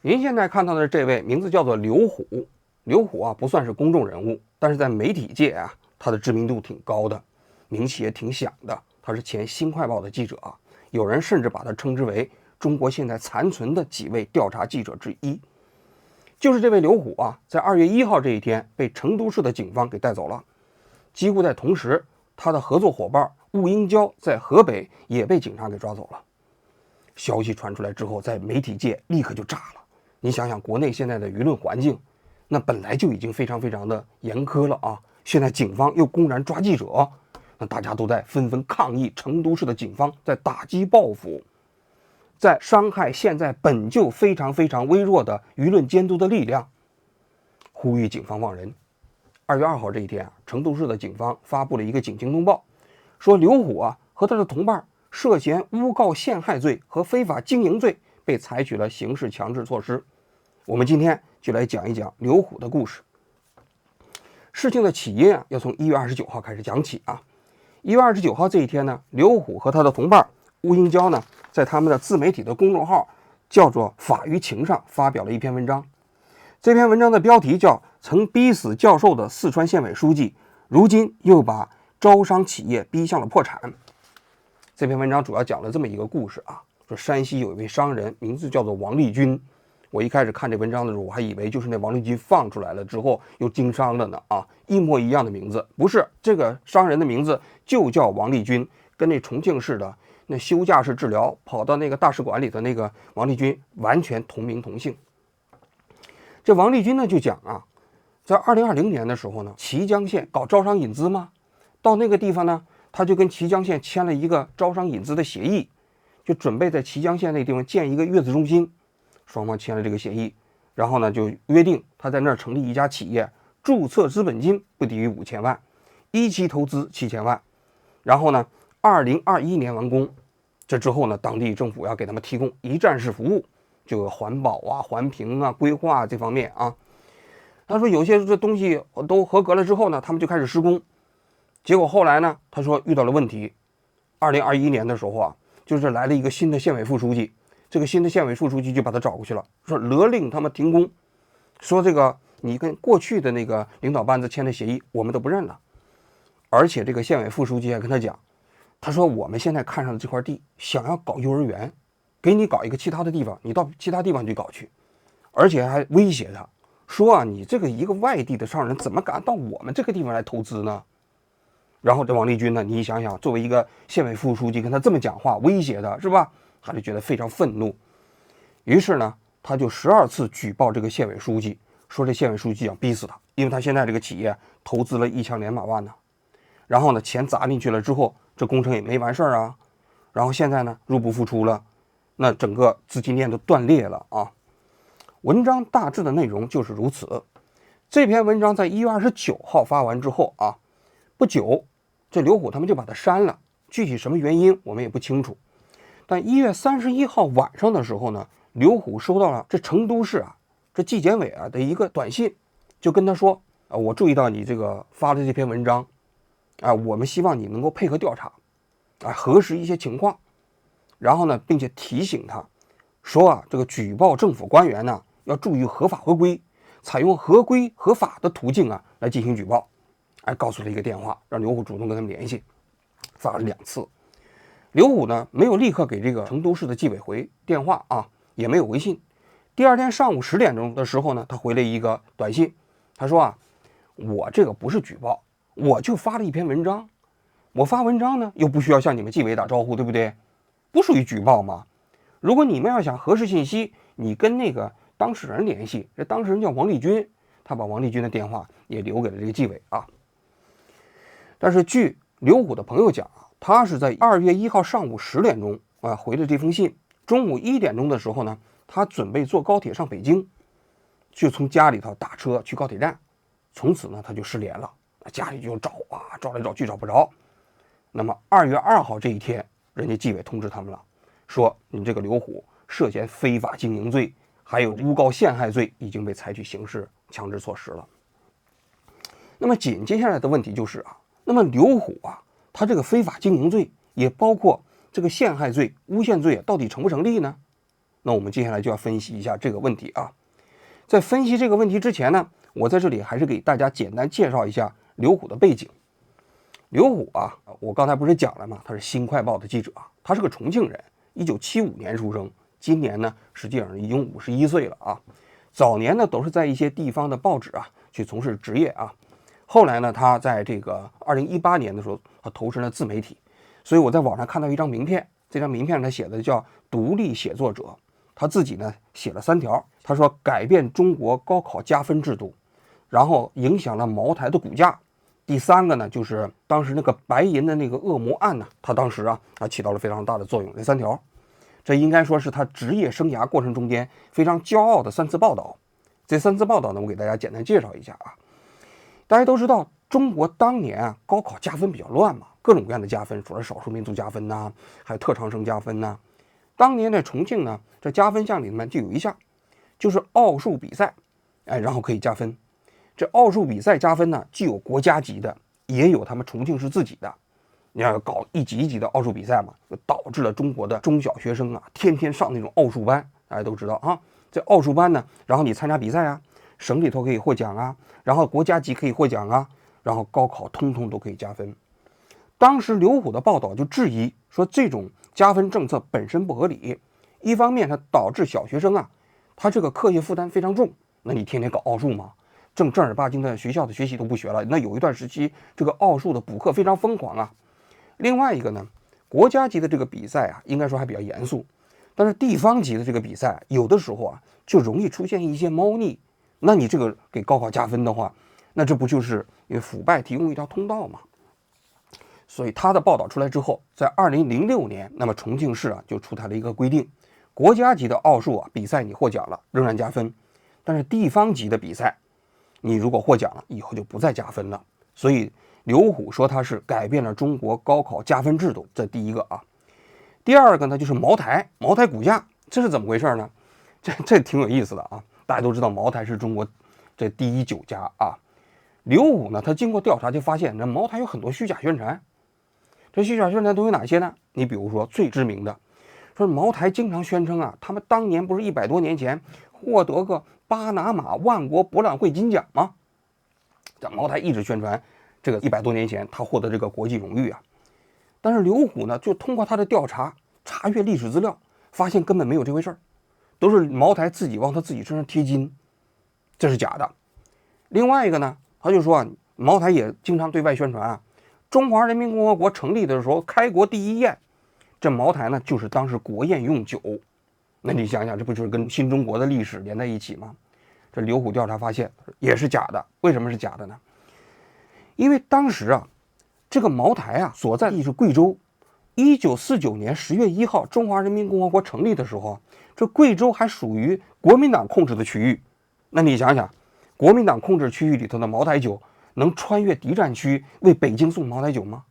您现在看到的这位名字叫做刘虎。刘虎啊，不算是公众人物，但是在媒体界啊，他的知名度挺高的，名气也挺响的。他是前新快报的记者啊，有人甚至把他称之为中国现在残存的几位调查记者之一。就是这位刘虎啊，在2月1号这一天被成都市的警方给带走了。几乎在同时，他的合作伙伴兀英娇在河北也被警察给抓走了。消息传出来之后，在媒体界立刻就炸了。你想想，国内现在的舆论环境，那本来就已经非常的严苛了啊！现在警方又公然抓记者，那大家都在纷纷抗议成都市的警方在打击报复，在伤害现在本就非常微弱的舆论监督的力量，呼吁警方放人。2月2号这一天啊，成都市的警方发布了一个警情通报，说刘虎啊和他的同伴涉嫌诬告陷害罪和非法经营罪，被采取了刑事强制措施。我们今天就来讲一讲刘虎的故事。事情的起因啊，要从1月29号开始讲起啊。1月29号这一天呢，刘虎和他的同伴兀英娇呢，在他们的自媒体的公众号叫做法舆情上发表了一篇文章。这篇文章的标题叫曾逼死教授的四川县委书记，如今又把招商企业逼向了破产。这篇文章主要讲了这么一个故事啊，说山西有一位商人，名字叫做王立军。我一开始看这文章的时候，我还以为就是那王立军放出来了之后又经商了呢啊，一模一样的名字。不是，这个商人的名字就叫王立军，跟那重庆市的那休假式治疗跑到那个大使馆里的那个王立军完全同名同姓。这王立军呢就讲啊，在2020年的时候呢，綦江县搞招商引资嘛，到那个地方呢，他就跟綦江县签了一个招商引资的协议，就准备在綦江县那地方建一个月子中心。双方签了这个协议，然后呢就约定他在那儿成立一家企业，注册资本金不低于5000万，一期投资7000万，然后呢2021年完工。这之后呢，当地政府要给他们提供一站式服务，就有环保啊、环评啊、规划这方面啊。他说有些这东西都合格了之后呢，他们就开始施工。结果后来呢，他说遇到了问题。2021年的时候啊，就是来了一个新的县委副书记。这个新的县委副书记就把他找过去了，说勒令他们停工，说这个你跟过去的那个领导班子签的协议我们都不认了。而且这个县委副书记还跟他讲，他说我们现在看上的这块地想要搞幼儿园，给你搞一个其他的地方，你到其他地方去搞去。而且还威胁他说啊，你这个一个外地的商人怎么敢到我们这个地方来投资呢？然后这王立军呢，你想想，作为一个县委副书记跟他这么讲话威胁他，是吧？他就觉得非常愤怒，于是呢，他就12次举报这个县委书记，说这县委书记想逼死他，因为他现在这个企业投资了1200万呢，然后呢，钱砸进去了之后，这工程也没完事儿啊，然后现在呢，入不敷出了，那整个资金链都断裂了啊。文章大致的内容就是如此。这篇文章在1月29号发完之后啊，不久，这刘虎他们就把它删了，具体什么原因我们也不清楚。但1月31号晚上的时候呢，刘虎收到了这成都市啊这纪检委啊的一个短信，就跟他说啊，我注意到你这个发的这篇文章啊，我们希望你能够配合调查啊，核实一些情况。然后呢，并且提醒他说啊，这个举报政府官员呢要注意合法合规，采用合规合法的途径啊来进行举报。哎，告诉了一个电话，让刘虎主动跟他们联系，发了2次。刘虎呢没有立刻给这个成都市的纪委回电话啊，也没有微信。第二天上午10点钟的时候呢，他回了一个短信，他说啊，我这个不是举报，我就发了一篇文章，我发文章呢又不需要向你们纪委打招呼，对不对？不属于举报吗？如果你们要想核实信息，你跟那个当事人联系，这当事人叫王立军，他把王立军的电话也留给了这个纪委啊。但是据刘虎的朋友讲啊，他是在2月1号上午10点钟啊回了这封信，中午1点钟的时候呢，他准备坐高铁上北京，就从家里头打车去高铁站，从此呢他就失联了，家里就找啊，找来找去找不着。那么2月2号这一天，人家纪委通知他们了，说你这个刘虎涉嫌非法经营罪，还有诬告陷害罪，已经被采取刑事强制措施了。那么紧接下来的问题就是啊，那么刘虎啊，他这个非法经营罪也包括这个陷害罪、诬陷罪到底成不成立呢？那我们接下来就要分析一下这个问题啊。在分析这个问题之前呢，我在这里还是给大家简单介绍一下刘虎的背景。刘虎啊，我刚才不是讲了吗？他是《新快报》的记者，他是个重庆人，1975年出生，今年呢实际上已经51岁了啊。早年呢都是在一些地方的报纸啊去从事职业啊。后来呢，他在这个2018年的时候，他投身了自媒体。所以我在网上看到一张名片，这张名片上他写的叫独立写作者，他自己呢写了3条。他说改变中国高考加分制度，然后影响了茅台的股价。第3个呢，就是当时那个白银的那个恶魔案呢，他当时起到了非常大的作用。这3条，这应该说是他职业生涯过程中间非常骄傲的3次报道。这3次报道呢，我给大家简单介绍一下啊。大家都知道，中国当年高考加分比较乱嘛，各种各样的加分，除了少数民族加分呐，还有特长生加分呐。当年在重庆呢，这加分项里面就有一项，就是奥数比赛，然后可以加分。这奥数比赛加分呢，既有国家级的，也有他们重庆市自己的。你要搞一级一级的奥数比赛嘛，就导致了中国的中小学生天天上那种奥数班。大家都知道啊，这奥数班呢，然后你参加比赛啊，省里头可以获奖啊，然后国家级可以获奖啊，然后高考通通都可以加分。当时刘虎的报道就质疑说，这种加分政策本身不合理。一方面它导致小学生他这个课业负担非常重，那你天天搞奥数嘛，正儿八经的学校的学习都不学了。那有一段时期这个奥数的补课非常疯狂啊。另外一个呢，国家级的这个比赛应该说还比较严肃，但是地方级的这个比赛有的时候就容易出现一些猫腻。那你这个给高考加分的话，那这不就是因为腐败提供一条通道吗？所以他的报道出来之后，在2006年，那么重庆市就出台了一个规定，国家级的奥数比赛你获奖了仍然加分，但是地方级的比赛你如果获奖了以后就不再加分了。所以刘虎说他是改变了中国高考加分制度，这第一个啊。第二个呢，就是茅台股价，这是怎么回事呢？这挺有意思的啊。大家都知道茅台是中国这第一酒家啊。刘虎呢，他经过调查就发现，这茅台有很多虚假宣传。这虚假宣传都有哪些呢？你比如说最知名的，说茅台经常宣称他们当年不是100多年前获得个巴拿马万国博览会金奖吗？这茅台一直宣传这个100多年前他获得这个国际荣誉啊。但是刘虎呢，就通过他的调查查阅历史资料，发现根本没有这回事儿，都是茅台自己往他自己身上贴金，这是假的。另外一个呢，他就说茅台也经常对外宣传中华人民共和国成立的时候开国第一宴，这茅台呢就是当时国宴用酒。那你想想，这不就是跟新中国的历史连在一起吗？这刘虎调查发现也是假的。为什么是假的呢？因为当时这个茅台所在地是贵州。1949年10月1号，中华人民共和国成立的时候，这贵州还属于国民党控制的区域。那你想想，国民党控制区域里头的茅台酒能穿越敌占区为北京送茅台酒吗？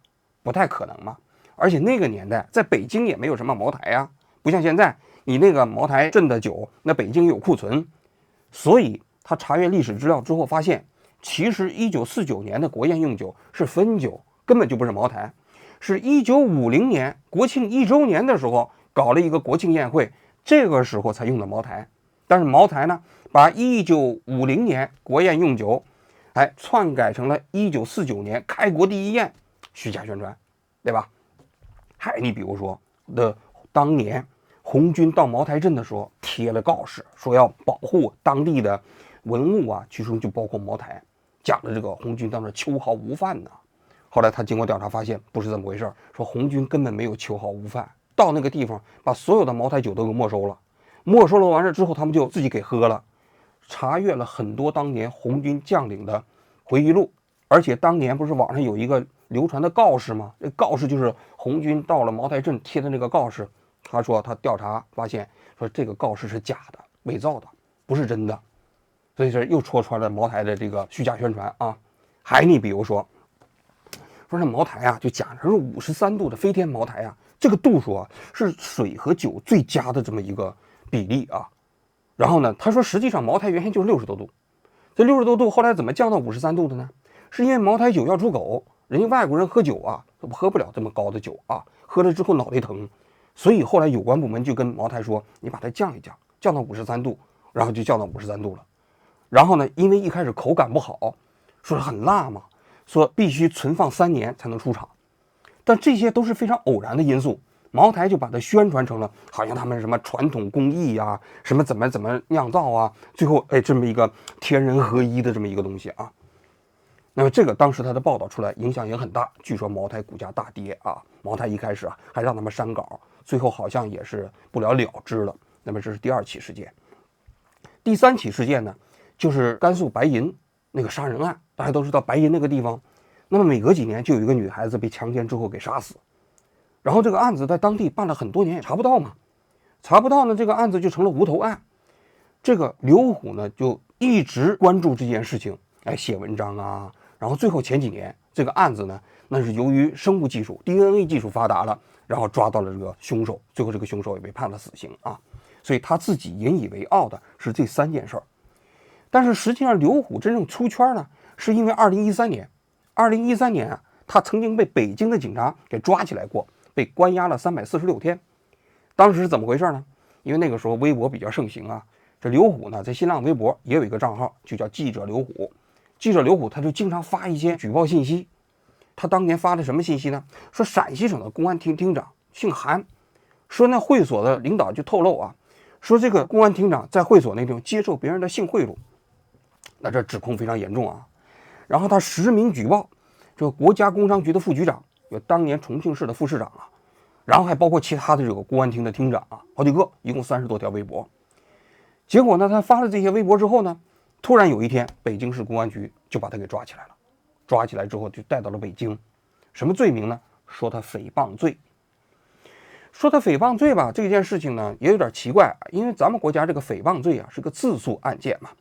不太可能嘛。而且那个年代在北京也没有什么茅台不像现在你那个茅台镇的酒，那北京有库存。所以他查阅历史资料之后发现，其实1949年的国宴用酒是汾酒，根本就不是茅台。是1950年国庆1周年的时候搞了一个国庆宴会，这个时候才用的茅台。但是茅台呢，把1950年国宴用酒篡改成了1949年开国第一宴，虚假宣传，对吧？你比如说当年红军到茅台镇的时候贴了告示，说要保护当地的文物其中就包括茅台，讲的这个红军当时秋毫无犯呢。后来他经过调查发现不是这么回事，说红军根本没有秋毫无犯，到那个地方把所有的茅台酒都给没收了，完事之后他们就自己给喝了。查阅了很多当年红军将领的回忆录，而且当年不是网上有一个流传的告示吗？这告示就是红军到了茅台镇贴的那个告示。他说他调查发现，说这个告示是假的，伪造的，不是真的。所以这又戳穿了茅台的这个虚假宣传你比如说那茅台就讲的是53度的飞天茅台这个度数是水和酒最佳的这么一个比例然后呢，他说实际上茅台原先就是60多度，这60多度后来怎么降到53度的呢？是因为茅台酒要出口，人家外国人喝酒喝不了这么高的酒喝了之后脑袋疼，所以后来有关部门就跟茅台说，你把它降一降，降到53度，然后就降到53度了。然后呢，因为一开始口感不好，说很辣嘛，说必须存放3年才能出厂。但这些都是非常偶然的因素，茅台就把它宣传成了好像他们什么传统工艺啊，什么怎么酿造啊，最后这么一个天人合一的这么一个东西啊。那么这个当时他的报道出来影响也很大，据说茅台股价大跌啊，茅台一开始还让他们删稿，最后好像也是不了了之了。那么这是第2起事件。第3起事件呢，就是甘肃白银那个杀人案，大家都知道白银那个地方，那么每隔几年就有一个女孩子被强奸之后给杀死，然后这个案子在当地办了很多年也查不到嘛，查不到呢，这个案子就成了无头案。这个刘虎呢就一直关注这件事情，写文章啊，然后最后前几年这个案子呢，那是由于生物技术 DNA 技术发达了，然后抓到了这个凶手，最后这个凶手也被判了死刑啊。所以他自己引以为傲的是这3件事儿。但是实际上刘虎真正出圈呢，是因为2013年啊，他曾经被北京的警察给抓起来过，被关押了346天。当时是怎么回事呢？因为那个时候微博比较盛行啊，这刘虎呢在新浪微博也有一个账号，就叫记者刘虎。记者刘虎他就经常发一些举报信息。他当年发的什么信息呢？说陕西省的公安厅厅长姓韩，说那会所的领导就透露啊，说这个公安厅长在会所那地方接受别人的性贿赂，那这指控非常严重啊。然后他实名举报这个国家工商局的副局长，有当年重庆市的副市长啊，然后还包括其他的这个公安厅的厅长啊，好几个，一共30多条微博。结果呢，他发了这些微博之后呢，突然有一天，北京市公安局就把他给抓起来了。抓起来之后就带到了北京，什么罪名呢？说他诽谤罪。说他诽谤罪吧，这件事情呢也有点奇怪，因为咱们国家这个诽谤罪啊是个自诉案件嘛，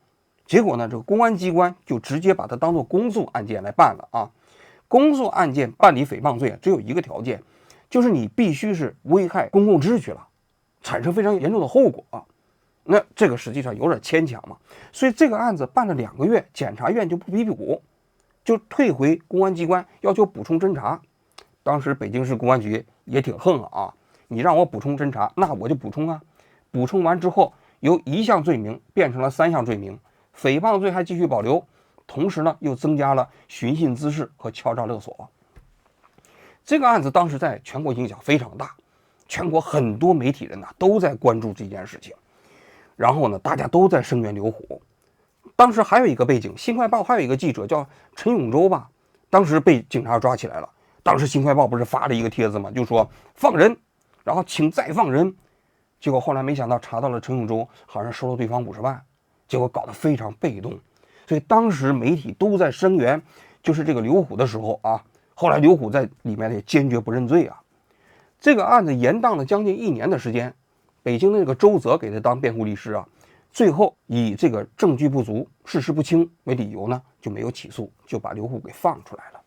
结果呢这个公安机关就直接把它当做公诉案件来办了啊。公诉案件办理诽谤罪只有一个条件，就是你必须是危害公共秩序了，产生非常严重的后果啊。那这个实际上有点牵强嘛，所以这个案子办了2个月，检察院就不批捕，就退回公安机关，要求补充侦查。当时北京市公安局也挺横啊，你让我补充侦查，那我就补充啊。补充完之后，由1项罪名变成了3项罪名，诽谤罪还继续保留，同时呢又增加了寻衅滋事和敲诈勒索。这个案子当时在全国影响非常大，全国很多媒体人都在关注这件事情，然后呢大家都在声援刘虎。当时还有一个背景，新快报还有一个记者叫陈永洲吧，当时被警察抓起来了。当时新快报不是发了一个帖子嘛，就说放人，然后请再放人。结果后来没想到查到了陈永洲好像收了对方50万，结果搞得非常被动。所以当时媒体都在声援就是这个刘虎的时候啊，后来刘虎在里面也坚决不认罪啊。这个案子延宕了将近1年的时间，北京的这个周泽给他当辩护律师啊，最后以这个证据不足、事实不清为理由呢，就没有起诉，就把刘虎给放出来了。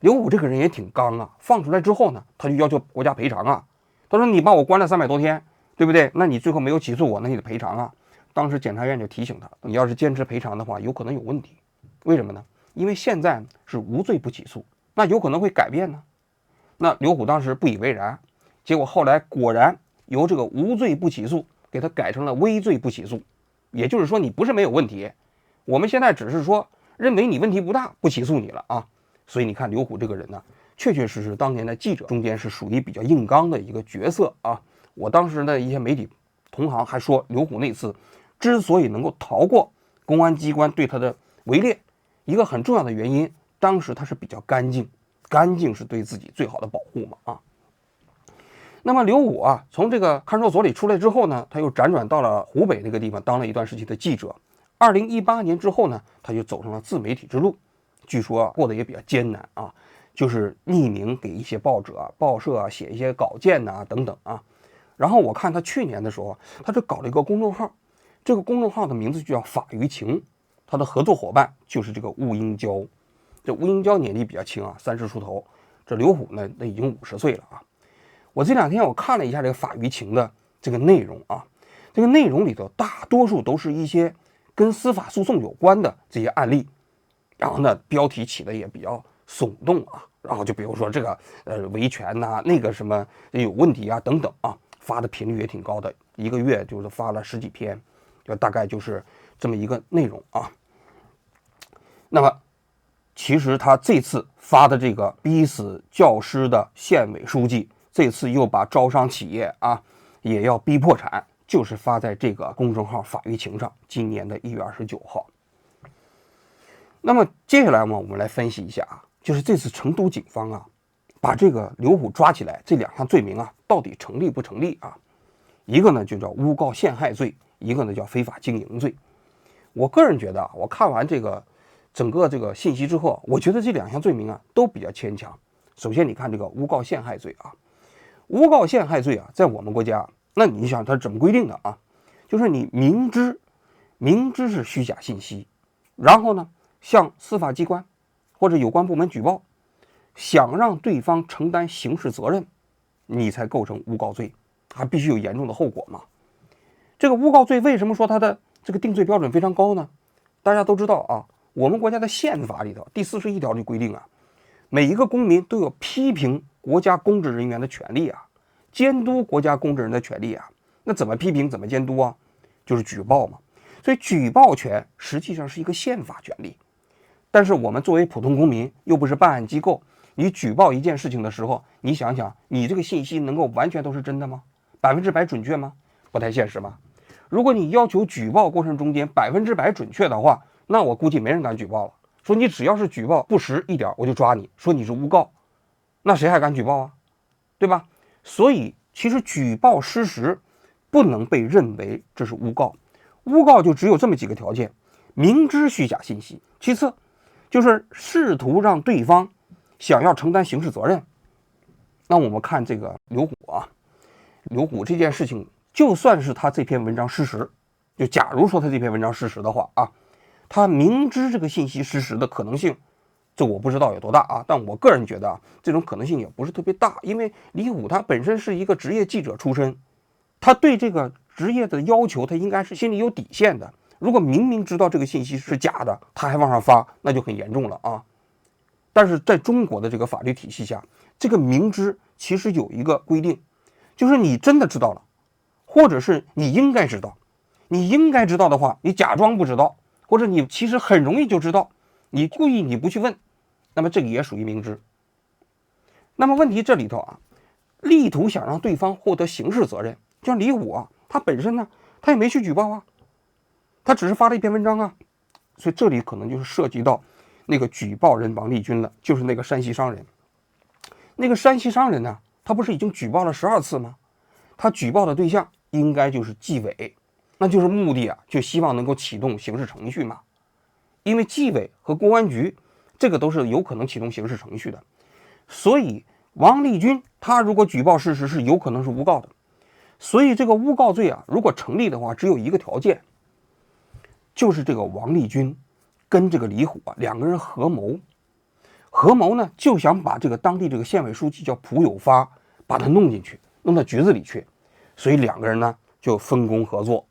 刘虎这个人也挺刚啊，放出来之后呢，他就要求国家赔偿啊。他说你把我关了300多天，对不对？那你最后没有起诉我，那你得赔偿啊。当时检察院就提醒他，你要是坚持赔偿的话，有可能有问题。为什么呢？因为现在是无罪不起诉，那有可能会改变呢。那刘虎当时不以为然，结果后来果然由这个无罪不起诉给他改成了微罪不起诉，也就是说你不是没有问题，我们现在只是说认为你问题不大，不起诉你了啊。所以你看刘虎这个人呢，确确实实当年的记者中间是属于比较硬刚的一个角色啊。我当时的一些媒体同行还说，刘虎那次之所以能够逃过公安机关对他的围猎，一个很重要的原因，当时他是比较干净，干净是对自己最好的保护嘛啊。那么刘虎啊，从这个看守所里出来之后呢，他又辗转到了湖北那个地方当了一段时期的记者。2018年之后呢，他就走上了自媒体之路，据说过得也比较艰难啊，就是匿名给一些报纸啊、报社啊写一些稿件呐等等啊。然后我看他去年的时候，他就搞了一个公众号，这个公众号的名字就叫法舆情，他的合作伙伴就是这个吴英娇。这吴英娇年纪比较轻啊，30出头，这刘虎呢那已经50岁了啊。我这2天我看了一下这个法舆情的这个内容啊，这个内容里头大多数都是一些跟司法诉讼有关的这些案例，然后呢标题起的也比较耸动啊，然后就比如说这个维权呐、那个什么有问题啊等等啊，发的频率也挺高的，一个月就是发了10几篇，就大概就是这么一个内容啊。那么其实他这次发的这个逼死教师的县委书记，这次又把招商企业啊也要逼破产，就是发在这个公众号法舆情上，今年的1月29号。那么接下来我们来分析一下啊，就是这次成都警方啊把这个刘虎抓起来，这2项罪名啊到底成立不成立啊？一个呢就叫诬告陷害罪，一个呢叫非法经营罪。我个人觉得啊，我看完这个整个这个信息之后，我觉得这2项罪名啊都比较牵强。首先你看这个诬告陷害罪啊，诬告陷害罪啊，在我们国家，那你想它怎么规定的啊？就是你明知是虚假信息，然后呢向司法机关或者有关部门举报，想让对方承担刑事责任，你才构成诬告罪，还必须有严重的后果嘛。这个诬告罪为什么说它的这个定罪标准非常高呢？大家都知道啊，我们国家的宪法里头第41条就规定啊，每一个公民都有批评国家公职人员的权利啊，监督国家公职人的权利啊。那怎么批评怎么监督啊？就是举报嘛。所以举报权实际上是一个宪法权利，但是我们作为普通公民，又不是办案机构，你举报一件事情的时候，你想想，你这个信息能够完全都是真的吗？100%准确吗？不太现实吧。如果你要求举报过程中间100%准确的话，那我估计没人敢举报了。说你只要是举报不实一点，我就抓你，说你是诬告，那谁还敢举报啊？对吧？所以其实举报失实不能被认为这是诬告，诬告就只有这么几个条件：明知虚假信息，其次就是试图让对方想要承担刑事责任。那我们看这个刘虎啊，刘虎这件事情，就算是他这篇文章失实，就假如说他这篇文章失实的话啊，他明知这个信息失实的可能性，这我不知道有多大啊，但我个人觉得啊，这种可能性也不是特别大，因为李虎他本身是一个职业记者出身，他对这个职业的要求，他应该是心里有底线的。如果明明知道这个信息是假的，他还往上发，那就很严重了啊。但是在中国的这个法律体系下，这个明知其实有一个规定，就是你真的知道了，或者是你应该知道，你应该知道的话，你假装不知道，或者你其实很容易就知道，你故意你不去问，那么这个也属于明知。那么问题这里头啊，力图想让对方获得刑事责任，就像李虎啊，他本身呢，他也没去举报啊，他只是发了一篇文章啊，所以这里可能就是涉及到那个举报人王立军了，就是那个山西商人。那个山西商人呢，他不是已经举报了12次吗？他举报的对象应该就是纪委，那就是目的啊，就希望能够启动刑事程序嘛。因为纪委和公安局这个都是有可能启动刑事程序的，所以王立军他如果举报事实是有可能是诬告的。所以这个诬告罪啊，如果成立的话，只有一个条件，就是这个王立军跟这个李虎啊2个人合谋呢，就想把这个当地这个县委书记叫蒲有发，把他弄进去，弄到局子里去。所以2个人呢就分工合作，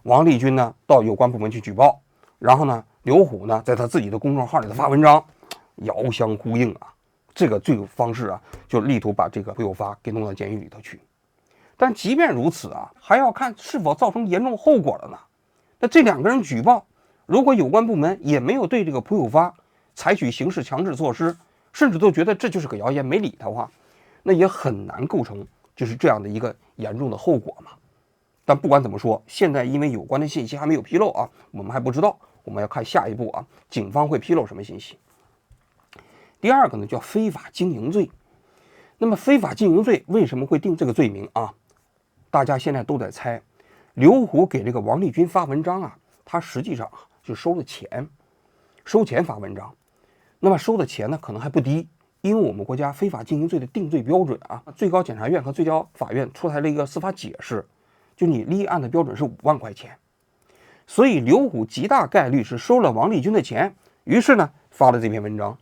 王立军呢到有关部门去举报，然后呢刘虎呢在他自己的公众号里头发文章，遥相呼应啊。这个罪方式啊，就力图把这个蒲有发给弄到监狱里头去。但即便如此啊，还要看是否造成严重后果了呢。那这2个人举报，如果有关部门也没有对这个蒲有发采取刑事强制措施，甚至都觉得这就是个谣言没理的话，那也很难构成就是这样的一个严重的后果嘛。但不管怎么说，现在因为有关的信息还没有披露啊，我们还不知道，我们要看下一步啊，警方会披露什么信息。第二个呢叫非法经营罪。那么非法经营罪为什么会定这个罪名啊？大家现在都在猜，刘虎给这个王立军发文章啊，他实际上就收了钱，收钱发文章。那么收的钱呢，可能还不低，因为我们国家非法经营罪的定罪标准啊，最高检察院和最高法院出台了一个司法解释，就你立案的标准是5万块钱。所以刘虎极大概率是收了王立军的钱，于是呢发了这篇文章。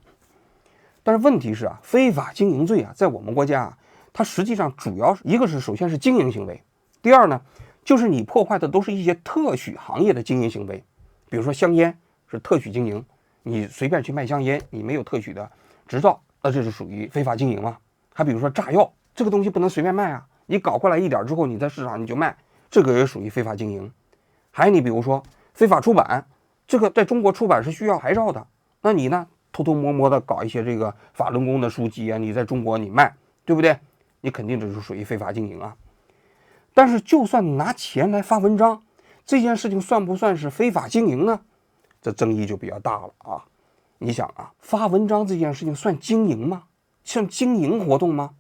但是问题是啊，非法经营罪啊，在我们国家啊，它实际上主要一个是首先是经营行为，第二呢，就是你破坏的都是一些特许行业的经营行为，比如说香烟是特许经营，你随便去卖香烟，你没有特许的执照，那这是属于非法经营吗？还比如说炸药，这个东西不能随便卖啊，你搞过来一点之后，你在市场你就卖，这个也属于非法经营。还有你比如说非法出版，这个在中国出版是需要牌照的，那你呢偷偷摸摸的搞一些这个法轮功的书籍啊，你在中国你卖，对不对？你肯定这是属于非法经营啊。但是就算拿钱来发文章，这件事情算不算是非法经营呢？这争议就比较大了啊。你想啊，发文章这件事情算经营吗？算经营活动吗？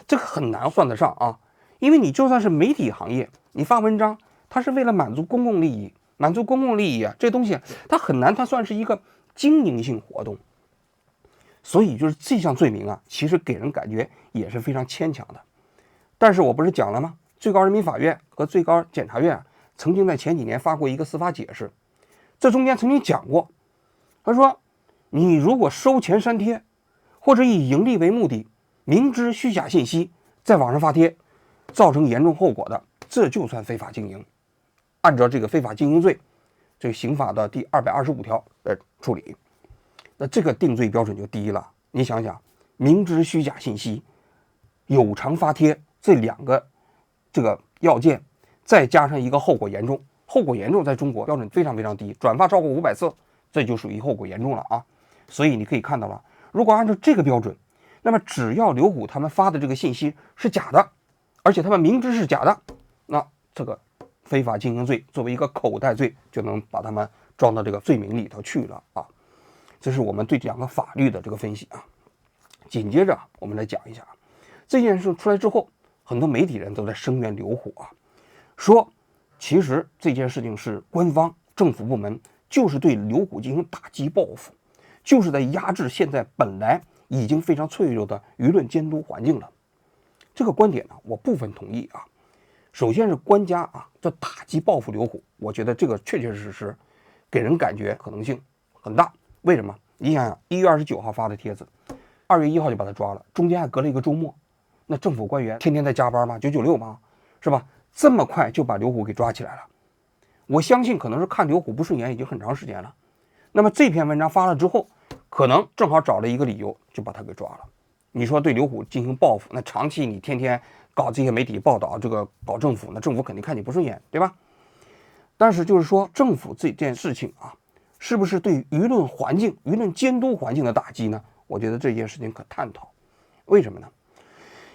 这个很难算得上啊，因为你就算是媒体行业，你发文章，它是为了满足公共利益，满足公共利益啊，这东西它很难，它算是一个经营性活动。所以就是这项罪名啊，其实给人感觉也是非常牵强的。但是我不是讲了吗？最高人民法院和最高检察院曾经在前几年发过一个司法解释，这中间曾经讲过，他说你如果收钱删帖，或者以盈利为目的，明知虚假信息在网上发帖，造成严重后果的，这就算非法经营。按照这个非法经营罪，这个刑法的第225条来处理。那这个定罪标准就低了。你想想，明知虚假信息，有偿发帖，这两个这个要件，再加上一个后果严重，后果严重在中国标准非常非常低，转发超过500次，这就属于后果严重了啊。所以你可以看到了，如果按照这个标准，那么只要刘虎他们发的这个信息是假的，而且他们明知是假的，那这个非法经营罪作为一个口袋罪，就能把他们装到这个罪名里头去了啊。这是我们对两个法律的这个分析啊。紧接着我们来讲一下这件事出来之后，很多媒体人都在声援刘虎啊，说其实这件事情是官方政府部门就是对刘虎进行打击报复，就是在压制现在本来已经非常脆弱的舆论监督环境了。这个观点呢，我部分同意啊。首先是官家啊，这打击报复刘虎，我觉得这个确确实实给人感觉可能性很大。为什么？你想想，1月29号发的帖子，2月1号就把他抓了，中间还隔了一个周末。那政府官员天天在加班吗？996吗？是吧？这么快就把刘虎给抓起来了。我相信可能是看刘虎不顺眼已经很长时间了。那么这篇文章发了之后，可能正好找了一个理由就把他给抓了。你说对刘虎进行报复，那长期你天天搞这些媒体报道，这个搞政府，那政府肯定看你不顺眼，对吧？但是就是说政府这件事情啊，是不是对舆论环境、舆论监督环境的打击呢？我觉得这件事情可探讨。为什么呢？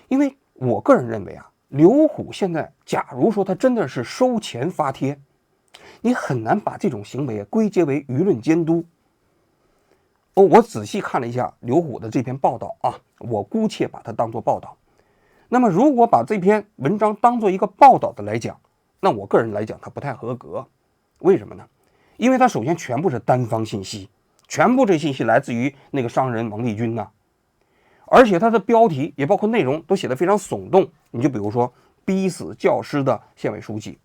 因为我个人认为啊，刘虎现在假如说他真的是收钱发帖，你很难把这种行为归结为舆论监督。我仔细看了一下刘虎的这篇报道啊，我姑且把它当作报道。那么如果把这篇文章当作一个报道的来讲，那我个人来讲它不太合格。为什么呢？因为它首先全部是单方信息，全部这信息来自于那个商人王立军呐，而且它的标题也包括内容都写得非常耸动。你就比如说逼死教师的县委书记，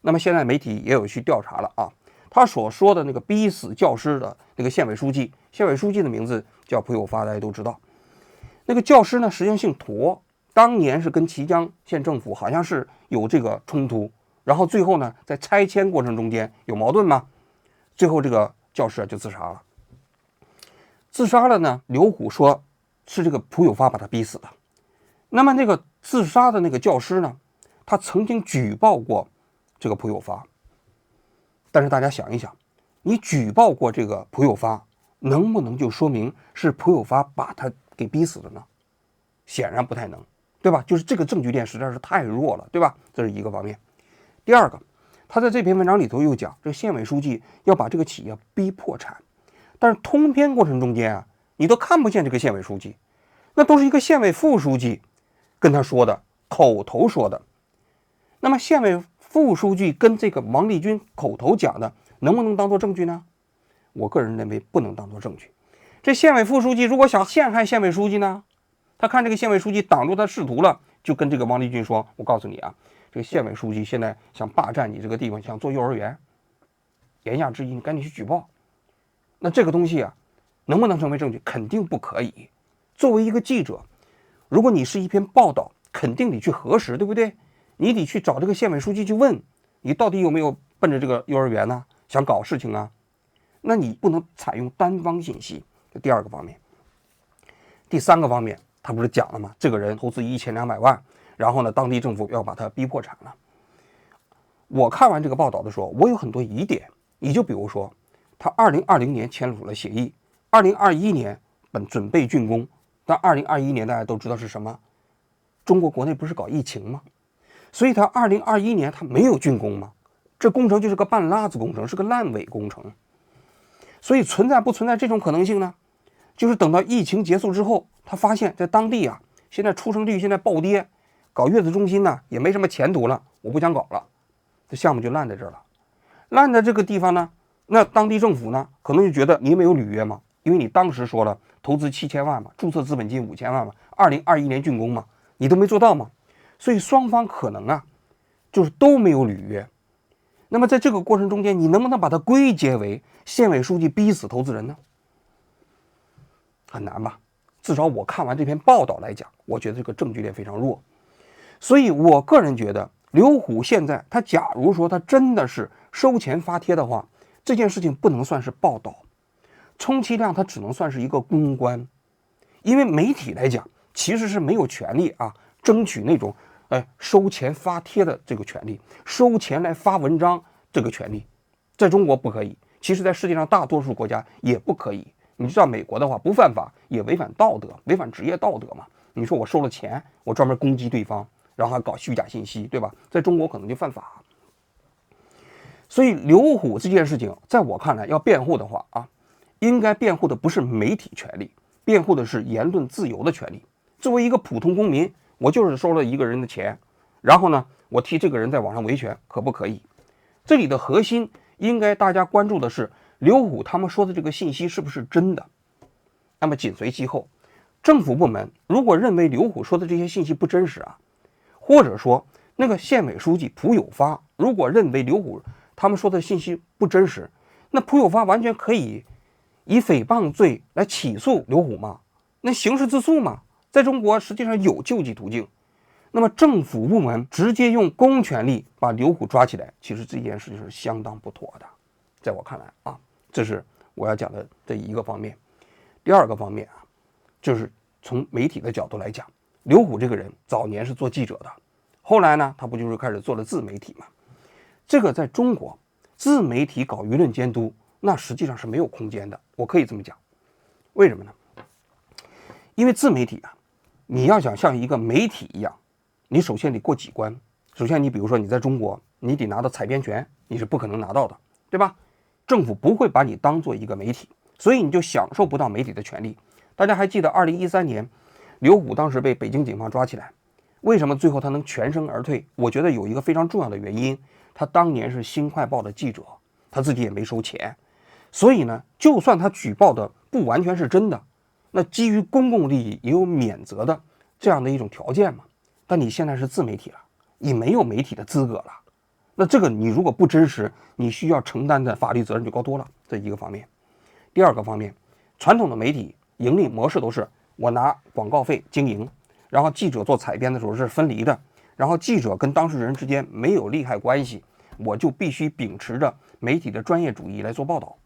那么现在媒体也有去调查了啊，他所说的那个逼死教师的那个县委书记，县委书记的名字叫蒲有发，大家都知道。那个教师呢，实际上姓驼，当年是跟綦江县政府好像是有这个冲突，然后最后呢，在拆迁过程中间有矛盾嘛，最后这个教师就自杀了。自杀了呢，刘虎说是这个蒲有发把他逼死的。那么那个自杀的那个教师呢，他曾经举报过这个蒲有发。但是大家想一想，你举报过这个蒲有发，能不能就说明是蒲有发把他给逼死的呢？显然不太能，对吧？就是这个证据链实在是太弱了，对吧？这是一个方面。第二个，他在这篇文章里头又讲，这个县委书记要把这个企业逼破产，但是通篇过程中间啊，你都看不见这个县委书记，那都是一个县委副书记跟他说的，口头说的。那么县委副书记跟这个王立军口头讲的，能不能当做证据呢？我个人认为不能当做证据。这县委副书记如果想陷害县委书记呢，他看这个县委书记挡住他仕途了，就跟这个王立军说，我告诉你啊，这个县委书记现在想霸占你这个地方，想做幼儿园，言下之意你赶紧去举报。那这个东西啊，能不能成为证据？肯定不可以。作为一个记者，如果你是一篇报道，肯定得去核实，对不对？你得去找这个县委书记去问，你到底有没有奔着这个幼儿园呢？想搞事情啊？那你不能采用单方信息。这第二个方面。第三个方面，他不是讲了吗？这个人投资1200万，然后呢，当地政府要把他逼破产了。我看完这个报道的时候，我有很多疑点。你就比如说，他2020年签署了协议，2021年准备竣工，但2021年大家都知道是什么？中国国内不是搞疫情吗？所以他2021年他没有竣工吗？这工程就是个半拉子工程，是个烂尾工程。所以存在不存在这种可能性呢？就是等到疫情结束之后，他发现在当地啊，现在出生率现在暴跌，搞月子中心呢也没什么前途了，我不想搞了，这项目就烂在这儿了。烂在这个地方呢，那当地政府呢可能就觉得你没有履约嘛，因为你当时说了投资7000万嘛，注册资本金5000万嘛，2021年竣工嘛，你都没做到嘛，所以双方可能啊就是都没有履约。那么在这个过程中间，你能不能把它归结为县委书记逼死投资人呢？很难吧？至少我看完这篇报道来讲，我觉得这个证据链非常弱。所以我个人觉得，刘虎现在他假如说他真的是收钱发帖的话，这件事情不能算是报道，充其量它只能算是一个公关。因为媒体来讲其实是没有权利啊争取那种收钱发帖的这个权利，收钱来发文章这个权利，在中国不可以，其实在世界上大多数国家也不可以。你知道美国的话不犯法也违反道德，违反职业道德嘛。你说我收了钱，我专门攻击对方，然后还搞虚假信息，对吧？在中国可能就犯法。所以刘虎这件事情在我看来要辩护的话啊，应该辩护的不是媒体权利，辩护的是言论自由的权利。作为一个普通公民，我就是收了一个人的钱，然后呢我替这个人在网上维权，可不可以？这里的核心应该大家关注的是刘虎他们说的这个信息是不是真的。那么紧随其后，政府部门如果认为刘虎说的这些信息不真实啊，或者说那个县委书记蒲有发如果认为刘虎他们说的信息不真实，那蒲有发完全可以以诽谤罪来起诉刘虎嘛，那刑事自诉嘛，在中国实际上有救济途径。那么政府部门直接用公权力把刘虎抓起来，其实这件事情是相当不妥的。在我看来啊，这是我要讲的这一个方面。第二个方面啊，就是从媒体的角度来讲，刘虎这个人早年是做记者的，后来呢他不就是开始做了自媒体嘛。这个在中国自媒体搞舆论监督，那实际上是没有空间的，我可以这么讲。为什么呢？因为自媒体啊，你要想像一个媒体一样，你首先得过几关。首先你比如说你在中国，你得拿到采编权，你是不可能拿到的，对吧？政府不会把你当做一个媒体，所以你就享受不到媒体的权利。大家还记得2013年刘虎当时被北京警方抓起来，为什么最后他能全身而退？我觉得有一个非常重要的原因，他当年是新快报的记者，他自己也没收钱，所以呢就算他举报的不完全是真的，那基于公共利益也有免责的这样的一种条件嘛。但你现在是自媒体了，你没有媒体的资格了，那这个你如果不真实，你需要承担的法律责任就高多了，这一个方面。第二个方面，传统的媒体盈利模式都是我拿广告费经营，然后记者做采编的时候是分离的，然后记者跟当事人之间没有利害关系，我就必须秉持着媒体的专业主义来做报道。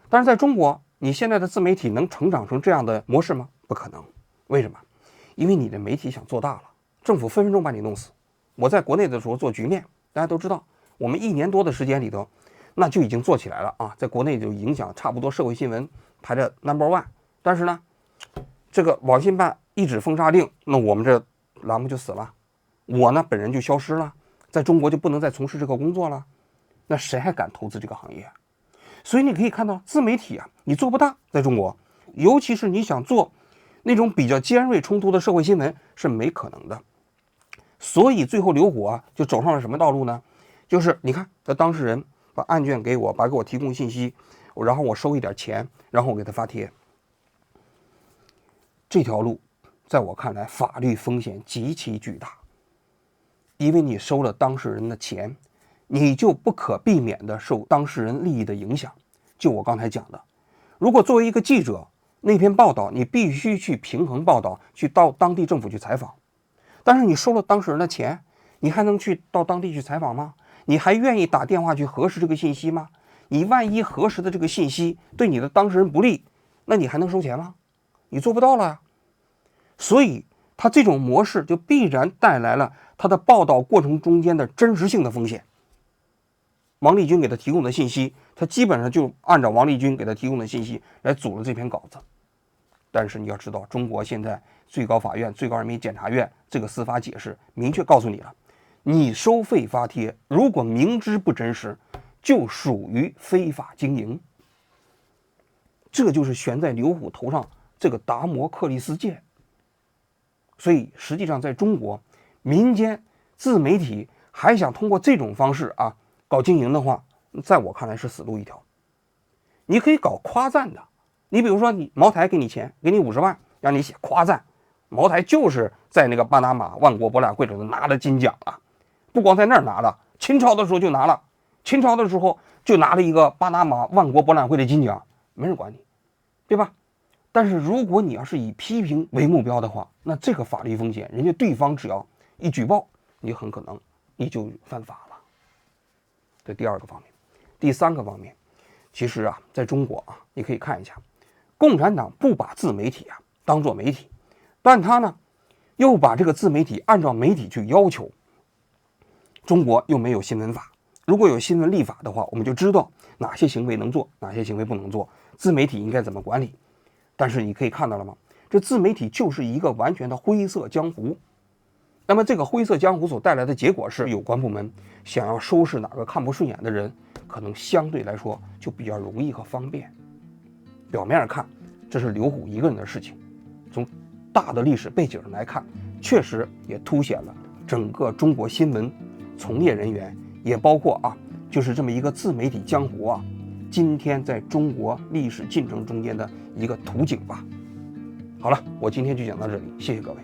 但是在中国，你现在的自媒体能成长成这样的模式吗？不可能。为什么？因为你的媒体想做大了，政府分分钟把你弄死。我在国内的时候做局面，大家都知道，我们1年多的时间里头，那就已经做起来了啊，在国内就影响差不多社会新闻排在 No.1。但是呢，这个网信办一纸封杀令，那我们这栏目就死了，我呢本人就消失了，在中国就不能再从事这个工作了，那谁还敢投资这个行业？所以你可以看到自媒体啊，你做不大，在中国，尤其是你想做那种比较尖锐冲突的社会新闻是没可能的。所以最后刘虎啊就走上了什么道路呢？就是你看这当事人把案卷给我，给我提供信息，然后我收一点钱，然后我给他发帖。这条路在我看来法律风险极其巨大，因为你收了当事人的钱，你就不可避免的受当事人利益的影响。就我刚才讲的，如果作为一个记者，那篇报道你必须去平衡报道，去到当地政府去采访，但是你收了当事人的钱，你还能去到当地去采访吗？你还愿意打电话去核实这个信息吗？你万一核实的这个信息对你的当事人不利，那你还能收钱吗？你做不到了呀。所以它这种模式就必然带来了它的报道过程中间的真实性的风险。王立军给他提供的信息，他基本上就按照王立军给他提供的信息来组了这篇稿子。但是你要知道，中国现在最高法院、最高人民检察院这个司法解释明确告诉你了，你收费发帖，如果明知不真实，就属于非法经营。这就是悬在刘虎头上这个达摩克利斯剑。所以实际上在中国民间自媒体还想通过这种方式搞经营的话，在我看来是死路一条。你可以搞夸赞的，你比如说你茅台给你钱，给你50万让你写夸赞，茅台就是在那个巴拿马万国博览会里头拿了金奖了，不光在那儿拿了，秦朝的时候就拿了，秦朝的时候就拿了一个巴拿马万国博览会的金奖，没人管你，对吧？但是如果你要是以批评为目标的话，那这个法律风险，人家对方只要一举报，你很可能你就犯法了。这第二个方面。第三个方面，其实在中国你可以看一下，共产党不把自媒体当作媒体，但他呢又把这个自媒体按照媒体去要求。中国又没有新闻法，如果有新闻立法的话，我们就知道哪些行为能做，哪些行为不能做，自媒体应该怎么管理。但是你可以看到了吗？这自媒体就是一个完全的灰色江湖。那么这个灰色江湖所带来的结果是，有关部门想要收拾哪个看不顺眼的人，可能相对来说就比较容易和方便。表面上看，这是刘虎一个人的事情，从大的历史背景上来看，确实也凸显了整个中国新闻从业人员，也包括就是这么一个自媒体江湖今天在中国历史进程中间的一个图景吧。好了，我今天就讲到这里，谢谢各位。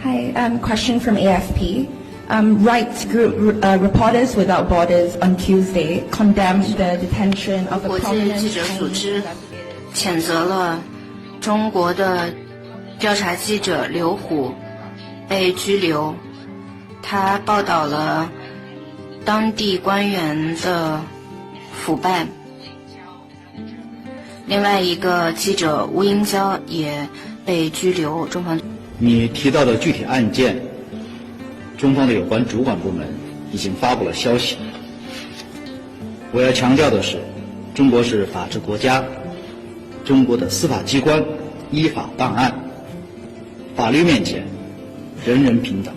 Hi, question from AFP. Rights group Reporters Without Borders on Tuesday condemned the detention of a 国际记者组织谴责了中国的调查记者刘虎被拘留，他报道了当地官员的腐败。另外一个记者吴英娇也被拘留，中方。你提到的具体案件，中方的有关主管部门已经发布了消息。我要强调的是，中国是法治国家，中国的司法机关依法办案，法律面前人人平等。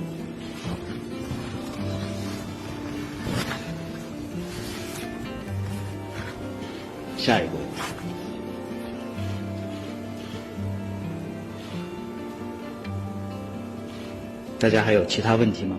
下一个问题。大家还有其他问题吗？